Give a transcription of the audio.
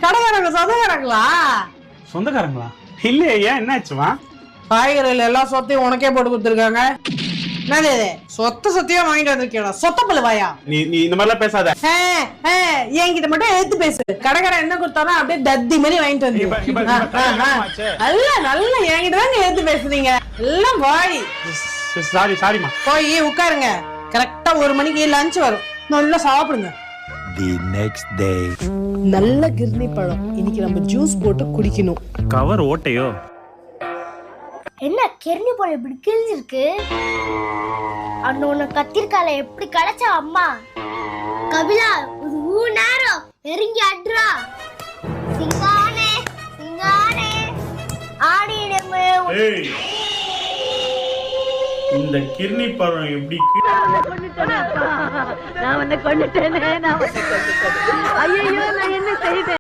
கடைக்காரங்க சொந்தக்காரங்களா? சொந்தக்காரங்களா? இல்லையே, ஏன் என்னாச்சுமா? காய்கறிகள் எல்லா சொத்தையும் உனக்கே போட்டு கொடுத்துருக்காங்க. என்னது சொத்தையும் வாங்கிட்டு வந்திருக்கீங்களா? சொத்த பழுவாயா? நீ இந்த மாதிரிலாம் பேசாத. என்கிட்ட மட்டும் எடுத்து பேசு. கடைக்காரன் என்ன கொடுத்தாலும் அப்படியே தத்தி மாதிரி வாங்கிட்டு வந்து நல்ல என்கிட்ட தான் எடுத்து பேசுறீங்க எல்லாம். வாய் சாரிமா. போய் உட்காருங்க. கரெக்டா 1 மணிக்கு லஞ்ச் வரும். நல்லா சாப்பிடுங்க. The next day. நல்ல கிர்னி பழம் இன்னைக்கு நம்ம ஜூஸ் போட்டு குடிக்கணும். கவர் ஓட்டையோ? என்ன கிர்னி பழம் இப்படி கிழிஞ்சிருக்கு? அண்ணோட கத்திரிக்கால எப்படி கிடைச்சா அம்மா? கபிலா ஒரு நேரம் நெருங்கி அட்ரா. சிங்கானே சிங்கானே ஆடிடமே. இந்த கிர்னி பழம் எப்படி? நான் கொண்டுட்டேனே. ஐயோ, நான் என்ன செய்வேன்?